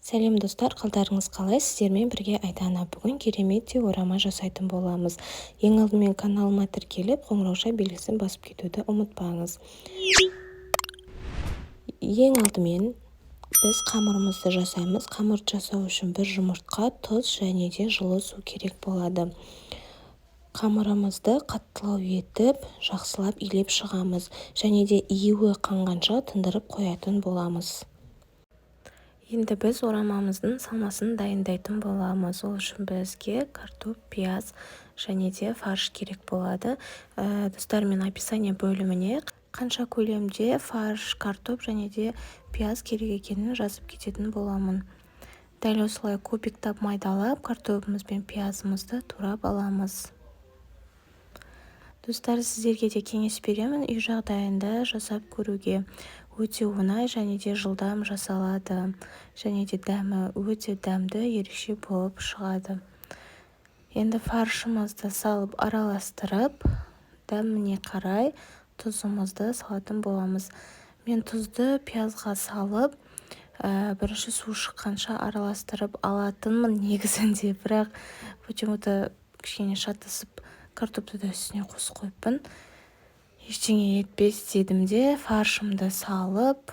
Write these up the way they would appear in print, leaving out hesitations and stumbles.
Сәлем достар, қалдарыңыз қалай? Сіздермен бірге Айдана. Бүгін керемет те орама жасайтын боламыз. Ең алдымен каналыма тіркеліп, қоңырауша белгісін басып кетуді ұмытпаңыз. Ең алдымен біз қамырымызды жасаймыз. Қамыр жасау үшін бір жұмыртқа, тұз және де жылы су керек болады. Қамырымызды қаттылау етіп, жақсылап илеп шығамыз. Және де июі қанғанша тындырып қоятын боламыз. Енді біз орамамыздың салмасын дайындайтын боламыз. Ол үшін бізге картоп, пияз және де фарш керек болады. Достар, мен описание бөліміне қанша көлемде фарш, картоп және де пияз керек екенін жазып кететін боламын. Дәл осылай кубиктап майдалап, картопымыз бен пиязымызды турап аламыз. Достар, сіздерге де кеңес беремін, үй жағдайында жасап көруге. Өте оңай және де жылдам жасалады. Және де дәмі өте дәмді, ерекше болып шығады. Енді фаршымызды салып араластырып, дәміне қарай тұзымызды салатын боламыз. Мен тұзды пиязға салып, бірінші су шыққанша араластырып алатынмын негізінде, бірақ почему-то кішкене шатасып картопты да үстіне қосып қойыппын. Ештеңе етпес дедім де, фаршымды салып,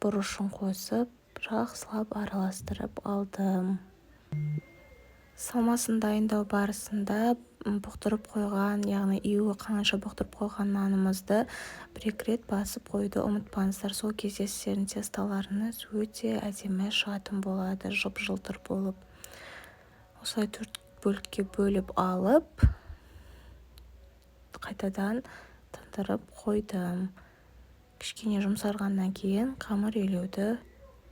бұрышын қосып, жақсылап араластырып алдым. Салмасын дайындау барысында бұқтырып қойған, яғни июі қанғанша бұқтырып қойған нанымызды бір-екі рет басып қойды ұмытпаңыздар. Сол кезде сіздердің тесталарыңыз өте әдемі шығатын болады, жып-жылтыр болып. Осылай 4 бөлікке бөліп алып, қайтадан тындырып қойдым. Кішкене жұмсарғаннан кейін қамыр илеуді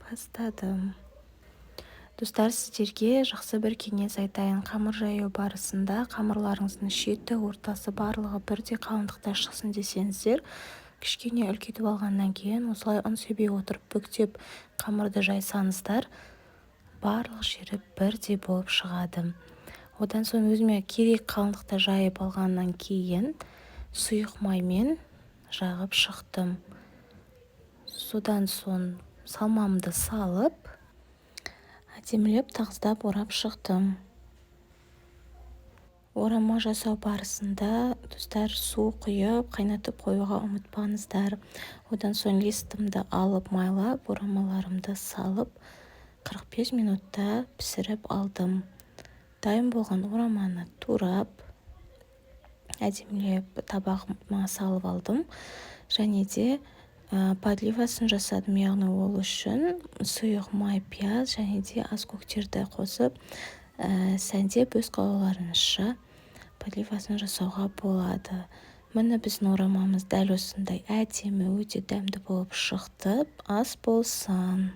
бастадым. Достар, сіздерге жақсы бір кеңес айтайын. Қамыр жаю барысында қамырларыңыздың шеті, ортасы барлығы бірдей қалыңдықта шықсын десеңіздер, кішкене үлкейтіп алғаннан кейін осылай ұн себе отырып бүктеп қамырды жайсаңыздар, барлық жері бірдей болып шығады. Одан соң өзіме керек қалыңдықта жайып алғаннан кейін сұйық маймен жағып шықтым. Содан соң салмамды салып, әдемілеп тағыздап орап шықтым. Орама жасау барысында, достар, су құйып, қайнатып қоюға ұмытпаңыздар. Одан соң листымды алып майлап, орамаларымды салып, 45 минутта пісіріп алдым. Дайын болған ораманы турап, әдемілеп табағыма салып алдым. Және де подливасын жасадым, яғни ол үшін сұйық май, пияз және де аз көктерді қосып, сәндеп өз қалауларыңызша подливасын жасауға болады. Міне біздің орамамыз дәл осындай әдемі, өте дәмді болып шықты. Ас болсын.